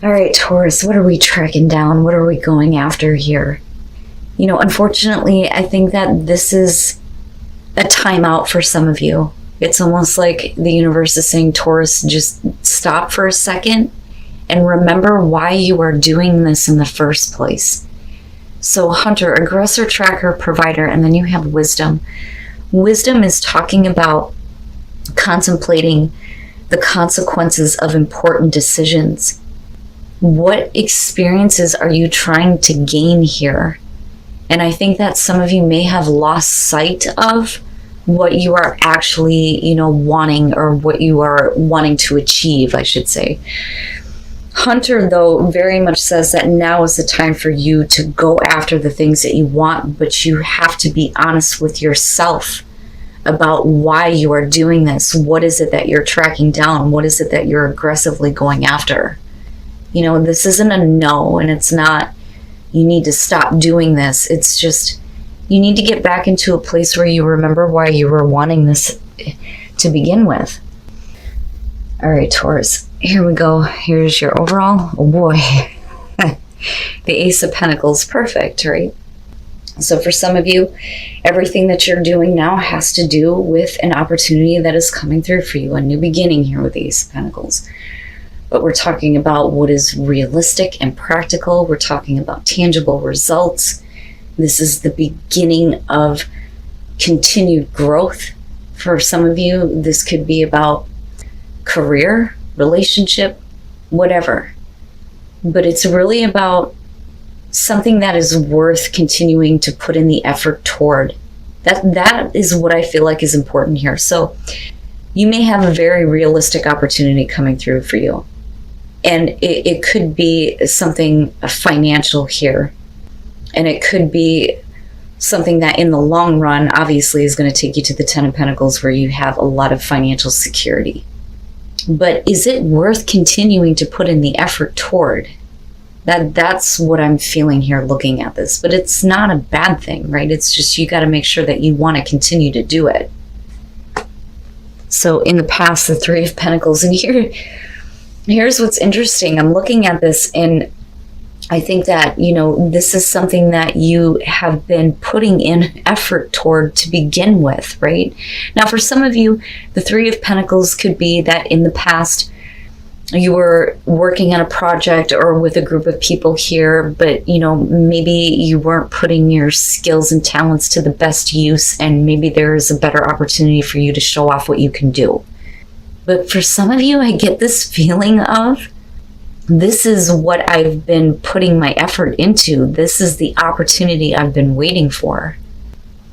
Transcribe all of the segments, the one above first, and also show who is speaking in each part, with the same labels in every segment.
Speaker 1: All right, Taurus, what are we tracking down? What are we going after here? You know, unfortunately, I think that this is a timeout for some of you. It's almost like the universe is saying, Taurus, just stop for a second and remember why you are doing this in the first place. So hunter, aggressor, tracker, provider, and then you have wisdom. Wisdom is talking about contemplating the consequences of important decisions. What experiences are you trying to gain here? And I think that some of you may have lost sight of what you are actually, wanting, or what you are wanting to achieve, I should say. Hunter, though, very much says that now is the time for you to go after the things that you want, but you have to be honest with yourself about why you are doing this. What is it that you're tracking down? What is it that you're aggressively going after? This isn't a no, and it's not, you need to stop doing this. It's just, you need to get back into a place where you remember why you were wanting this to begin with. All right, Taurus, here we go. Here's your overall. Oh boy. The Ace of Pentacles, perfect, right? So for some of you, everything that you're doing now has to do with an opportunity that is coming through for you, a new beginning here with the Ace of Pentacles. But we're talking about what is realistic and practical. We're talking about tangible results. This is the beginning of continued growth. For some of you, this could be about career, relationship, whatever. But it's really about something that is worth continuing to put in the effort toward. That is what I feel like is important here. So you may have a very realistic opportunity coming through for you. And it could be something financial here. And it could be something that in the long run, obviously, is going to take you to the Ten of Pentacles, where you have a lot of financial security. But is it worth continuing to put in the effort toward? That's what I'm feeling here looking at this. But it's not a bad thing, right? It's just you got to make sure that you want to continue to do it. So in the past, the Three of Pentacles, and here's what's interesting. I'm looking at this, and I think that, this is something that you have been putting in effort toward to begin with, right? Now, for some of you, the Three of Pentacles could be that in the past, you were working on a project or with a group of people here, but, maybe you weren't putting your skills and talents to the best use, and maybe there is a better opportunity for you to show off what you can do. But for some of you, I get this feeling of, this is what I've been putting my effort into. This is the opportunity I've been waiting for.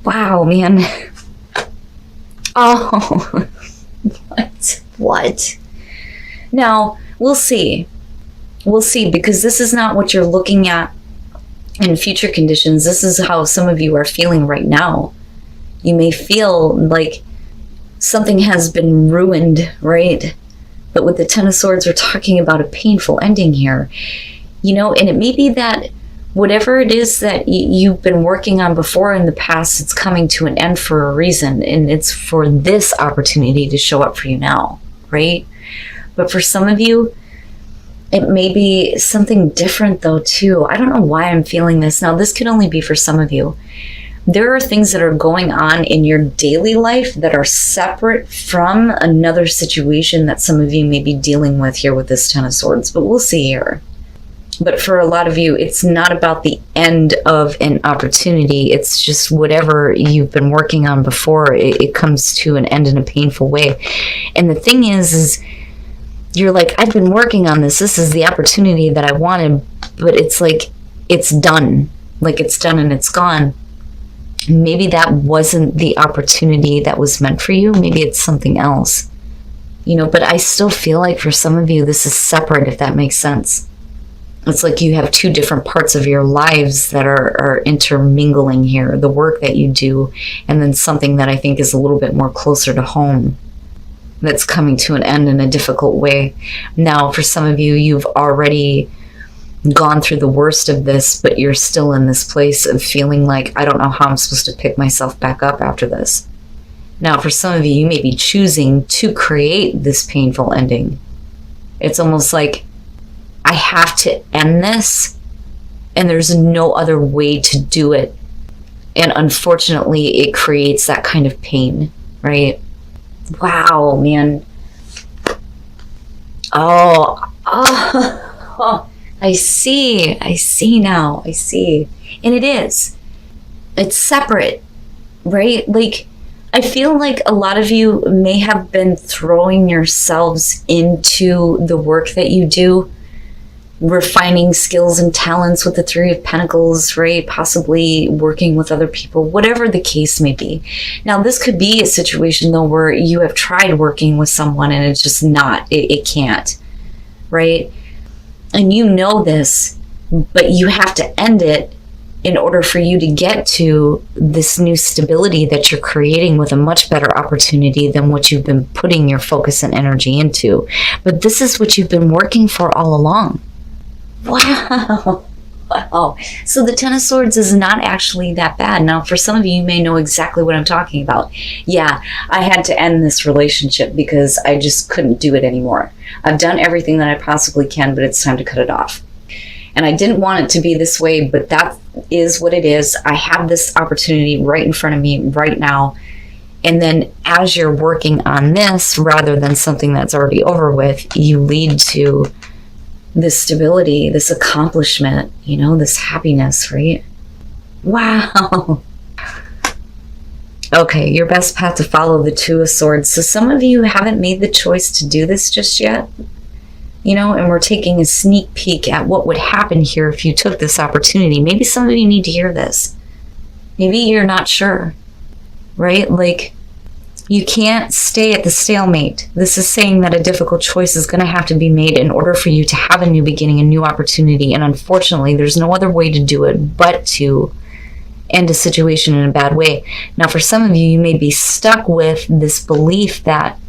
Speaker 1: Wow, man. Oh, what? Now, we'll see. We'll see, because this is not what you're looking at in future conditions. This is how some of you are feeling right now. You may feel like something has been ruined, right? But with the Ten of Swords, we're talking about a painful ending here. And it may be that whatever it is that you've been working on before in the past, it's coming to an end for a reason. And it's for this opportunity to show up for you now, right? But for some of you, it may be something different though, too. I don't know why I'm feeling this. Now, this could only be for some of you. There are things that are going on in your daily life that are separate from another situation that some of you may be dealing with here with this Ten of Swords, but we'll see here. But for a lot of you, it's not about the end of an opportunity. It's just whatever you've been working on before, it comes to an end in a painful way. And the thing is you're like, I've been working on this. This is the opportunity that I wanted, but it's like, it's done. Like, it's done and it's gone. Maybe that wasn't the opportunity that was meant for you. Maybe it's something else, but I still feel like for some of you, this is separate, if that makes sense. It's like you have two different parts of your lives that are intermingling here. The work that you do, and then something that I think is a little bit more closer to home that's coming to an end in a difficult way. Now, for some of you, you've already gone through the worst of this, but you're still in this place of feeling like, I don't know how I'm supposed to pick myself back up after this. Now, for some of you, you may be choosing to create this painful ending. It's almost like, I have to end this, and there's no other way to do it. And unfortunately, it creates that kind of pain, right? Wow, man. Oh, I see now. I see. And it is. It's separate, right? Like, I feel like a lot of you may have been throwing yourselves into the work that you do, refining skills and talents with the Three of Pentacles, right? Possibly working with other people, whatever the case may be. Now, this could be a situation, though, where you have tried working with someone and it's just not, it can't, right? And you know this, but you have to end it in order for you to get to this new stability that you're creating with a much better opportunity than what you've been putting your focus and energy into. But this is what you've been working for all along. Wow. Wow. So the Ten of Swords is not actually that bad. Now, for some of you, you may know exactly what I'm talking about. Yeah, I had to end this relationship because I just couldn't do it anymore. I've done everything that I possibly can, but it's time to cut it off. And I didn't want it to be this way, but that is what it is. I have this opportunity right in front of me right now. And then as you're working on this, rather than something that's already over with, you lead to this stability, this accomplishment, you know, this happiness, right? Wow. Okay, your best path to follow, the Two of Swords. So some of you haven't made the choice to do this just yet, you know, and we're taking a sneak peek at what would happen here if you took this opportunity. Maybe some of you need to hear this. Maybe you're not sure, right? Like, you can't stay at the stalemate. This is saying that a difficult choice is going to have to be made in order for you to have a new beginning, a new opportunity. And unfortunately, there's no other way to do it but to end a situation in a bad way. Now, for some of you, you may be stuck with this belief that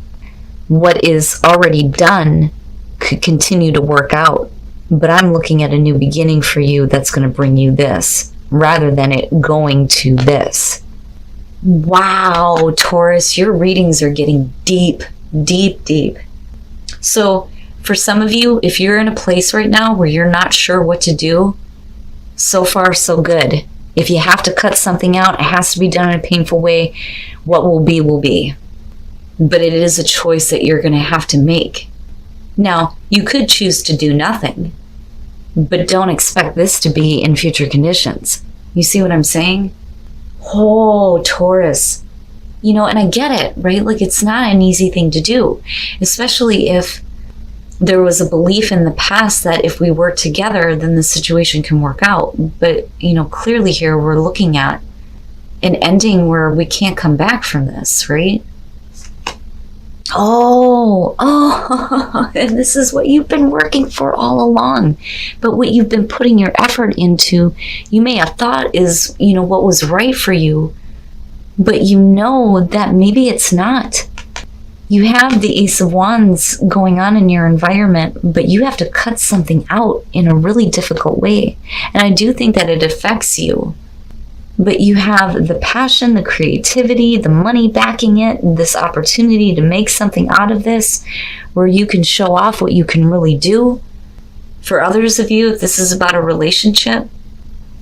Speaker 1: what is already done could continue to work out. But I'm looking at a new beginning for you that's going to bring you this, rather than it going to this. Wow, Taurus, your readings are getting deep, deep, deep. So for some of you, if you're in a place right now where you're not sure what to do, so far, so good. If you have to cut something out, it has to be done in a painful way. What will be, will be. But it is a choice that you're going to have to make. Now, you could choose to do nothing, but don't expect this to be in future conditions. You see what I'm saying? Oh, Taurus. You know, and I get it, right? Like, it's not an easy thing to do, especially if there was a belief in the past that if we work together, then the situation can work out. But, you know, clearly here we're looking at an ending where we can't come back from this, right? Oh, and this is what you've been working for all along. But what you've been putting your effort into, you may have thought is, you know, what was right for you, but you know that maybe it's not. You have the Ace of Wands going on in your environment, but you have to cut something out in a really difficult way. And I do think that it affects you. But you have the passion, the creativity, the money backing it, this opportunity to make something out of this where you can show off what you can really do. For others of you, if this is about a relationship,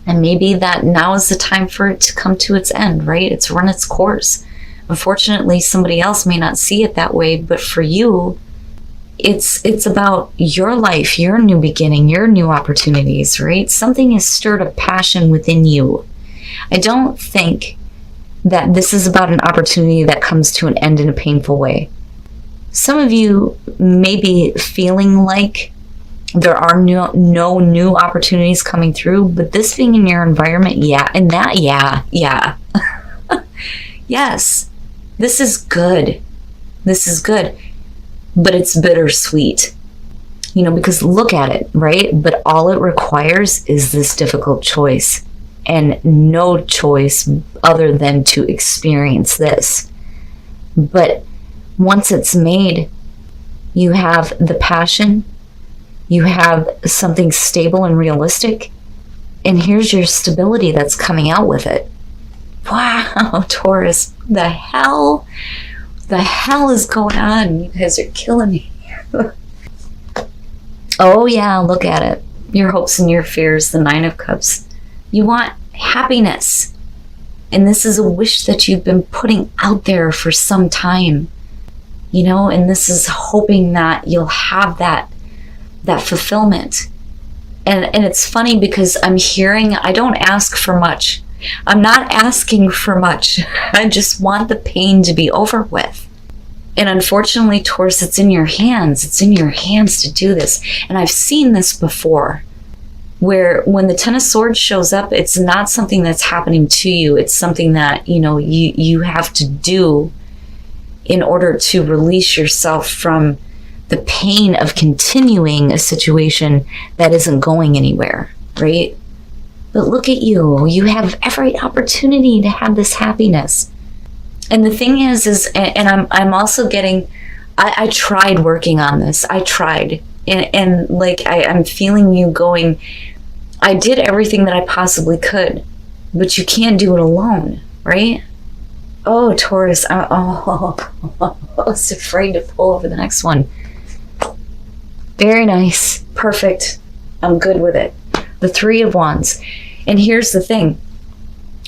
Speaker 1: and maybe that now is the time for it to come to its end, right? It's run its course. Unfortunately, somebody else may not see it that way, but for you, it's about your life, your new beginning, your new opportunities, right? Something has stirred a passion within you. I don't think that this is about an opportunity that comes to an end in a painful way. Some of you may be feeling like there are no new opportunities coming through, but this being in your environment, yeah. Yes, this is good. This is good, but it's bittersweet. You know, because look at it, right? But all it requires is this difficult choice. And no choice other than to experience this. But once it's made, you have the passion, you have something stable and realistic, and here's your stability that's coming out with it. Wow, Taurus, the hell is going on? You guys are killing me. Oh yeah, look at it. Your hopes and your fears, the Nine of Cups. You want happiness. And this is a wish that you've been putting out there for some time. You know, and this is hoping that you'll have that fulfillment. And it's funny because I'm hearing, I don't ask for much. I'm not asking for much. I just want the pain to be over with. And unfortunately, Taurus, it's in your hands. It's in your hands to do this. And I've seen this before, where when the Ten of Swords shows up, it's not something that's happening to you. It's something that, you know, you have to do in order to release yourself from the pain of continuing a situation that isn't going anywhere, right? But look at you. You have every opportunity to have this happiness. And the thing is and I'm also getting, I tried working on this. I tried. And like, I'm feeling you going, I did everything that I possibly could, but you can't do it alone, right? Oh, Taurus, I was afraid to pull over the next one. Very nice. Perfect. I'm good with it. The Three of Wands. And here's the thing.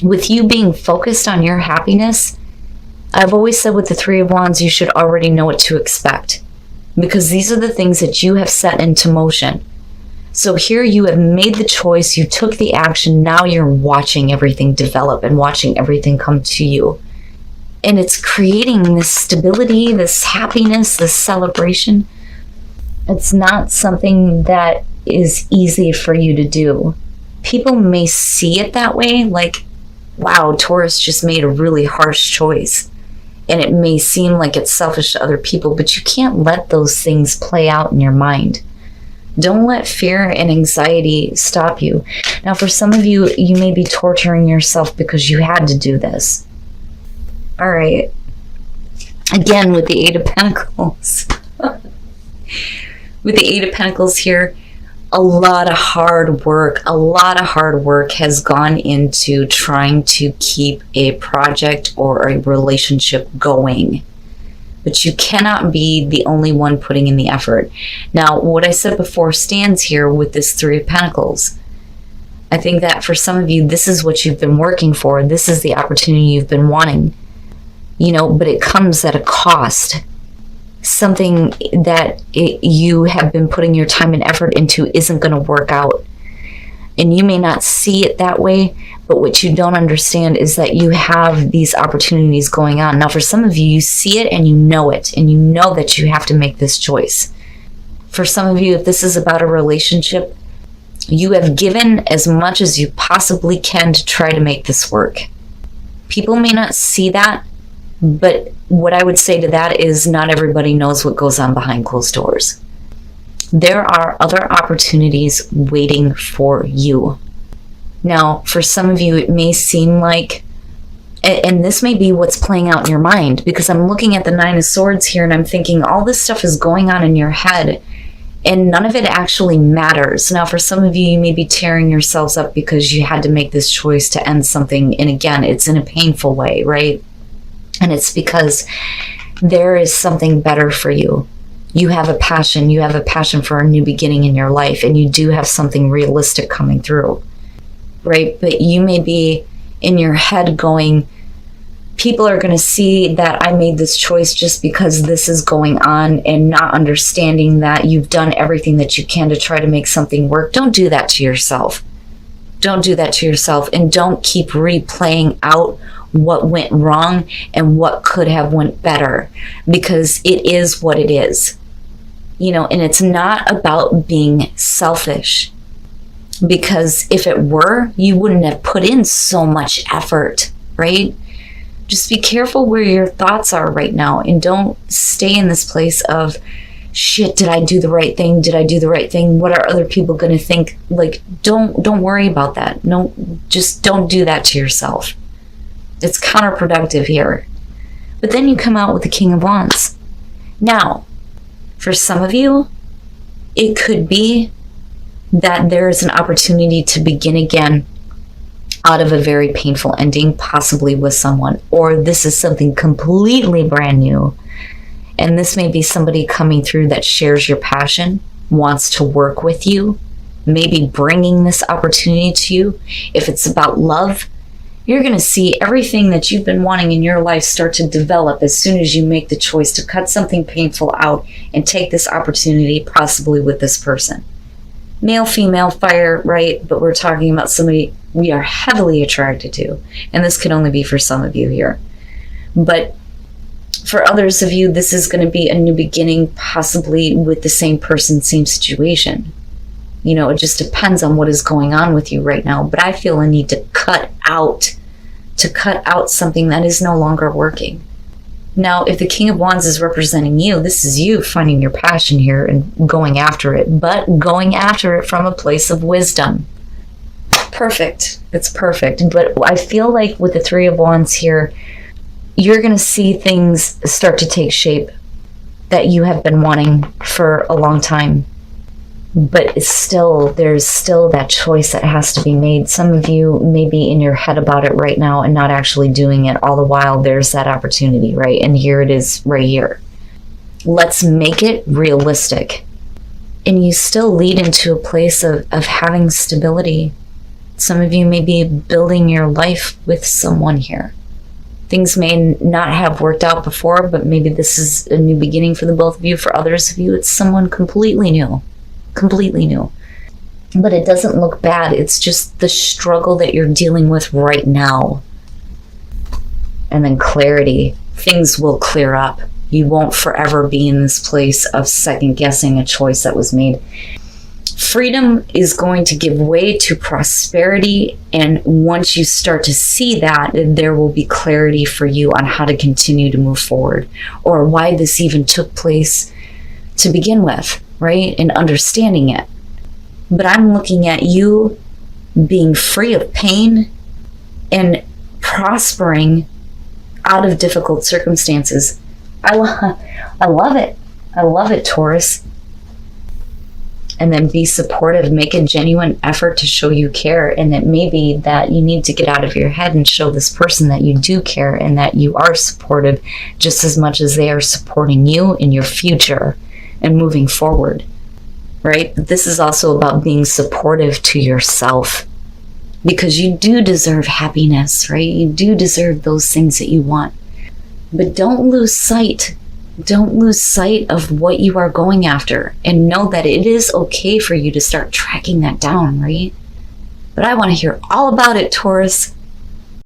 Speaker 1: With you being focused on your happiness, I've always said with the Three of Wands, you should already know what to expect, because these are the things that you have set into motion. So here you have made the choice, you took the action, now you're watching everything develop and watching everything come to you. And it's creating this stability, this happiness, this celebration. It's not something that is easy for you to do. People may see it that way, like, wow, Taurus just made a really harsh choice. And it may seem like it's selfish to other people, but you can't let those things play out in your mind. Don't let fear and anxiety stop you. Now, for some of you, you may be torturing yourself because you had to do this. All right. Again, with the Eight of Pentacles. With the Eight of Pentacles here, a lot of hard work has gone into trying to keep a project or a relationship going. But you cannot be the only one putting in the effort. Now, what I said before stands here with this Three of Pentacles. I think that for some of you, this is what you've been working for. This is the opportunity you've been wanting. You know, but it comes at a cost. Something that you have been putting your time and effort into isn't going to work out. And you may not see it that way, but what you don't understand is that you have these opportunities going on. Now, for some of you, you see it and you know that you have to make this choice. For some of you, if this is about a relationship, you have given as much as you possibly can to try to make this work. People may not see that, but what I would say to that is not everybody knows what goes on behind closed doors. There are other opportunities waiting for you. Now, for some of you, it may seem like, and this may be what's playing out in your mind, because I'm looking at the Nine of Swords here and I'm thinking all this stuff is going on in your head and none of it actually matters. Now, for some of you, you may be tearing yourselves up because you had to make this choice to end something. And again, it's in a painful way, right? And it's because there is something better for you. You have a passion for a new beginning in your life, and you do have something realistic coming through, right? But you may be in your head going, people are going to see that I made this choice just because this is going on, and not understanding that you've done everything that you can to try to make something work. Don't do that to yourself. Don't do that to yourself, and don't keep replaying out what went wrong and what could have went better, because it is what it is, you know. And it's not about being selfish, because if it were, you wouldn't have put in so much effort, right? Just be careful where your thoughts are right now, and don't stay in this place of, shit, did I do the right thing? Did I do the right thing? What are other people going to think? Like, don't worry about that. No, just don't do that to yourself. It's counterproductive here. But then you come out with the King of Wands. Now, for some of you, it could be that there is an opportunity to begin again out of a very painful ending, possibly with someone, or this is something completely brand new. And this may be somebody coming through that shares your passion, wants to work with you, maybe bringing this opportunity to you. If it's about love, you're going to see everything that you've been wanting in your life start to develop as soon as you make the choice to cut something painful out and take this opportunity, possibly with this person. Male, female, fire, right? But we're talking about somebody we are heavily attracted to. And this could only be for some of you here. But for others of you, this is going to be a new beginning, possibly with the same person, same situation. You know, it just depends on what is going on with you right now. But I feel a need to cut out something that is no longer working. Now, if the King of Wands is representing you, this is you finding your passion here and going after it, but going after it from a place of wisdom. Perfect. It's perfect. But I feel like with the Three of Wands here, you're going to see things start to take shape that you have been wanting for a long time. But there's still that choice that has to be made. Some of you may be in your head about it right now and not actually doing it. All the while, there's that opportunity, right? And here it is right here. Let's make it realistic. And you still lead into a place of having stability. Some of you may be building your life with someone here. Things may not have worked out before, but maybe this is a new beginning for the both of you. For others of you, it's someone completely new. Completely new. But it doesn't look bad. It's just the struggle that you're dealing with right now. And then clarity. Things will clear up. You won't forever be in this place of second guessing a choice that was made. Freedom is going to give way to prosperity, and once you start to see that, there will be clarity for you on how to continue to move forward, or why this even took place to begin with, right? And understanding it. But I'm looking at you being free of pain and prospering out of difficult circumstances. I love it. I love it, Taurus. And then be supportive, make a genuine effort to show you care, and that maybe that you need to get out of your head and show this person that you do care and that you are supportive just as much as they are supporting you in your future and moving forward, right? But this is also about being supportive to yourself, because you do deserve happiness, right? You do deserve those things that you want. But don't lose sight. Don't lose sight of what you are going after, and know that it is okay for you to start tracking that down, right? But I want to hear all about it, Taurus.